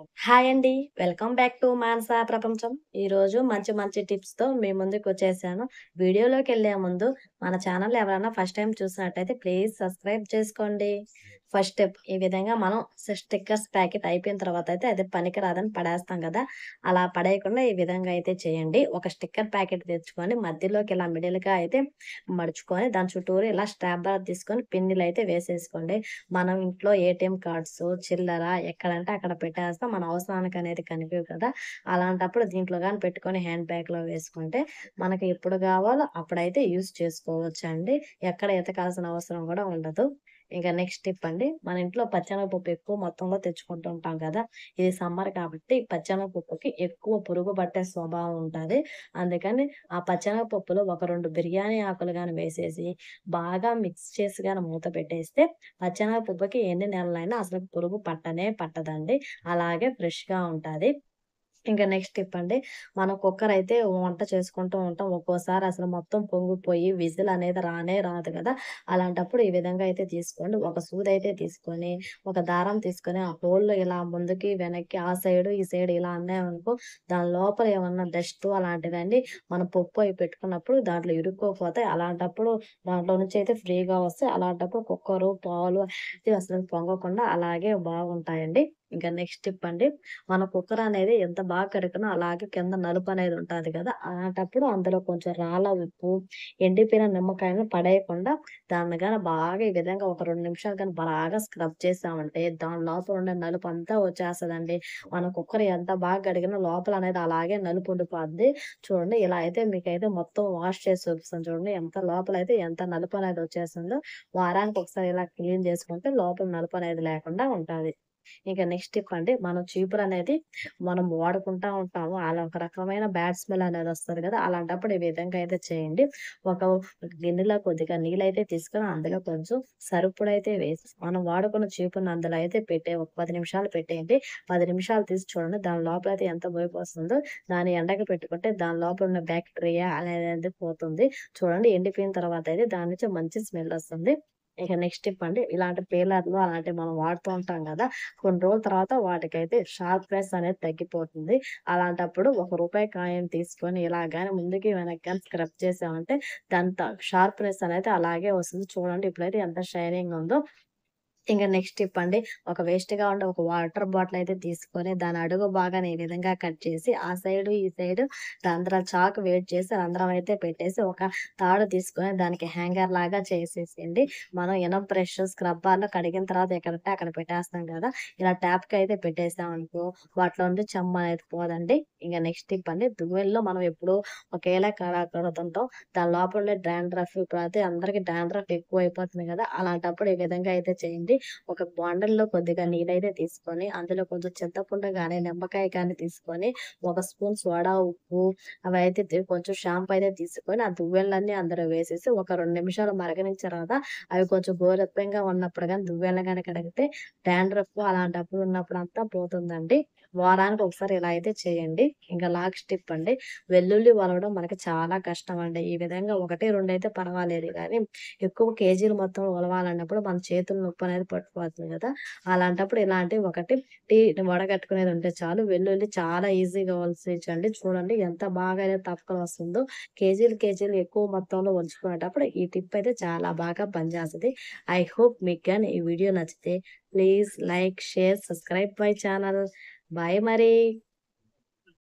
Hi అండి. Welcome back to మానస ప్రపంచం. ఈరోజు మంచి మంచి టిప్స్‌తో మీ ముందుకొచ్చేసాను. వీడియోలోకెళ్ళే ముందు మన ఛానల్ ఎవరైనా ఫస్ట్ టైమ్ చూసినట్టయితే ప్లీజ్ సబ్స్క్రైబ్ చేసుకోండి. ఫస్ట్ స్టెప్ ఈ విధంగా మనం స్టిక్కర్స్ ప్యాకెట్ అయిపోయిన తర్వాత అయితే అది పనికిరాదని పడేస్తాం కదా! అలా పడేయకుండా ఈ విధంగా అయితే చేయండి. ఒక స్టిక్కర్ ప్యాకెట్ తెచ్చుకొని మధ్యలోకి ఇలా మిడిల్‌గా అయితే మడుచుకొని దాని చుట్టూరు ఇలా స్ట్రాప్ బార్ తీసుకొని పిన్నులైతే వేసేసుకోండి. మనం ఇంట్లో ఏటీఎం కార్డ్స్, చిల్లర ఎక్కడంటే అక్కడ పెట్టేస్తాం. మన అవసరానికనేది కనిపియవు కదా! అలాంటప్పుడు దీంట్లో గాని పెట్టుకొని హ్యాండ్ బ్యాగ్‌లో వేసుకుంటే మనకి ఎప్పుడు గావాలో అప్పుడైతే యూజ్ చేసుకోవచ్చండి. ఎక్కడ ఎతకాల్సిన అవసరం గూడా ఉండదు. ఇంక నెక్స్ట్ టిప్ అండి. మన ఇంట్లో పచ్చెనగపప్పు ఎక్కువ మొత్తంలో తెచ్చుకుంటూ ఉంటాం గదా! ఇది సమ్మర్ కాబట్టి పచ్చెనగపప్పుకి ఎక్కువ పురుగు పట్టే స్వభావం ఉంటది. అందుకని ఆ పచ్చెనగపప్పులో ఒక 2 బిర్యానీ ఆకులు గాని వేసేసి బాగా మిక్స్ చేసి గాని మూత పెట్టేస్తే పచ్చెనగపప్పుకి ఎన్ని నెలలైనా అసలు పురుగు పట్టనే పట్టదండి. అలాగే ఫ్రెష్‌గా ఉంటాది. ఇంక నెక్స్ట్ టిప్ అండి. మనం కుక్కర్ అయితే వంట చేసుకుంటూ ఉంటాం. ఒక్కోసారి అసలు మొత్తం పొంగిపోయి విజిల్ అనేది రానే రాదు కదా! అలాంటప్పుడు ఈ విధంగా అయితే తీసుకోండి. ఒక సూదైతే తీసుకొని, ఒక దారం తీసుకొని ఆ హోల్‌లో ఇలా ముందుకి, వెనక్కి ఆ సైడు, ఈ సైడ్ ఇలా అన్నామనుకో దాని లోపల ఏమన్నా డస్టు అలాంటిదండి మనం పప్పు అయి పెట్టుకున్నప్పుడు దాంట్లో ఇరుక్కోపోతాయి. అలాంటప్పుడు దాంట్లో నుంచి అయితే ఫ్రీగా వస్తాయి. అలాంటప్పుడు కుక్కరు, పాలు ఇది అసలు పొంగకుండా అలాగే బాగుంటాయండి. ఇంకా నెక్స్ట్ టిప్ అండి. మన కుక్కర్ అనేది ఎంత బాగా కడిగినా అలాగే కింద నలుపనేది ఉంటాది కదా! అలాంటప్పుడు అందులో కొంచెం రాళ్ళ ఉప్పు, ఎండిపోయిన నిమ్మకాయని పడేయకుండా దాన్ని గాని బాగా ఈ విధంగా ఒక 2 నిమిషాలు గాని బాగా స్క్రబ్ చేశామంటే దాని లోపల ఉండే నలుపంతా వచ్చేస్తదండి. మన కుక్కర్ ఎంత బాగా కడిగినా లోపల అనేది అలాగే నలుపు ఉండిపోద్ది. చూడండి ఇలా అయితే మీకైతే మొత్తం వాష్ చేసి చూపిస్తాను చూడండి. ఎంత లోపలైతే ఎంత నలుపనేది వచ్చేసిందో. వారానికి ఒకసారి ఇలా క్లీన్ చేసుకుంటే లోపల నలుపనేది లేకుండా ఉంటాది. ఇక నెక్స్ట్ టిప్ అండి. మనం చీపురనేది మనం వాడుకుంటా ఉంటాము. అలా ఒక రకమైన బ్యాడ్ స్మెల్ అనేదొస్తది గదా! అలాంటప్పుడు ఈ విధంగా అయితే చేయండి. ఒక గిన్నెలో కొద్దిగా నీళ్ళైతే తీసుకొని అందులో కొంచెం సరుపుడైతే వేసి మనం వాడుకున్న చీపురుని అందులో అయితే ఒక 10 నిమిషాలు పెట్టేయండి. 10 నిమిషాలు తీసి చూడండి. దాని లోపలైతే ఎంత బయపొస్తుందో దాన్ని ఎండకి పెట్టుకుంటే దాని లోపల ఉన్న బాక్టీరియా అనేది పోతుంది. చూడండి ఎండిపోయిన తర్వాత అయితే దాని నుంచి మంచి స్మెల్ ఒస్తుంది. ఇక నెక్స్ట్ టిప్ అండి. ఇలాంటి పీలర్లు అలాంటివి మనం వాడుతూ ఉంటాం గదా! కొన్ని రోజుల తర్వాత వాటికైతే షార్ప్‌నెస్ అనేది తగ్గిపోతుంది. అలాంటప్పుడు ఒక రూపాయి కాయిన్ తీసుకొని ఇలా గాని ముందుకి, వెనక్కి గాని స్క్రబ్ చేసామంటే షార్ప్‌నెస్ అనేది అలాగే వస్తుంది. చూడండి ఇప్పుడైతే ఎంత షైనింగ్ ఉందో. ఇంక నెక్స్ట్ టిప్ అండి. ఒక వేస్ట్‌గా ఉండే ఒక వాటర్ బాటిల్ అయితే తీసుకొని దాని అడుగు భాగాన్ని ఈ విధంగా కట్ చేసి ఆ సైడు, ఈ సైడు రంధ్రాలు చాక్ వేడి చేసి రంధ్రం అయితే పెట్టేసి ఒక తాడు తీసుకొని దానికి హ్యాంగర్ లాగా చేసేసేయండి. మనం ఇనప బ్రష్, స్క్రబ్బర్‌లో కడిగిన తర్వాత ఎక్కడంటే అక్కడ పెట్టేస్తాం కదా! ఇలా ట్యాప్‌కయితే పెట్టేసామనుకో వాటిలో ఉండే చెమ్మ అనేది పోదండి. ఇంక నెక్స్ట్ టిప్ అండి. దువ్వెనలో మనం ఎప్పుడూ ఒకేలా కడుగుతుంటాం. దాని లోపల ఉండే డాండ్రఫ్ ఇప్పుడైతే అందరికి డాండ్రఫ్ ఎక్కువైపోతుంది కదా! అలాంటప్పుడు ఈ విధంగా అయితే చేయండి. ఒక బాండిల్‌లో కొద్దిగా నీళ్ళైతే తీసుకొని, అందులో కొంచెం చింతపండు గాని, నిమ్మకాయ కానీ తీసుకొని, ఒక స్పూన్ సోడా ఉప్పు అవైతే కొంచెం షాంపూ అయితే తీసుకొని, ఆ దువ్వెనలన్నీ అందులో వేసేసి ఒక 2 నిమిషాలు మరగనించిన తర్వాత, అవి కొంచెం గోరెచ్చంగా ఉన్నప్పుడు గాని దువ్వెనలు గాని కడిగితే డాండ్రఫ్ అలాంటప్పుడు ఉన్నప్పుడంతా పోతుందండి. వారానికి ఒకసారి ఇలా అయితే చేయండి. ఇంకా లాస్ట్ టిప్ అండి. వెల్లుల్లి ఒలవడం మనకి చాలా కష్టమండి. ఈ విధంగా 1, 2 అయితే పర్వాలేదు గానీ, ఎక్కువ కేజీలు మొత్తం ఒలవాలన్నప్పుడు మన చేతులు నొప్పనేది పట్టుపోతుంది గదా! అలాంటప్పుడు ఇలాంటివి ఒకటి టీ వడగట్టుకునేది ఉంటే చాలు. వెల్లుల్లి చాలా ఈజీగా ఒలిసేయొచ్చండి. చూడండి ఎంత బాగా అయితే తప్పకనొస్తుందో. కేజీలు ఎక్కువ మొత్తంలో ఒలుచుకునేటప్పుడు ఈ టిప్ అయితే చాలా బాగా పనిచేస్తది. ఐ హోప్ మీకు గాని ఈ వీడియో నచ్చితే please like, share, subscribe my channel. Bye మరి.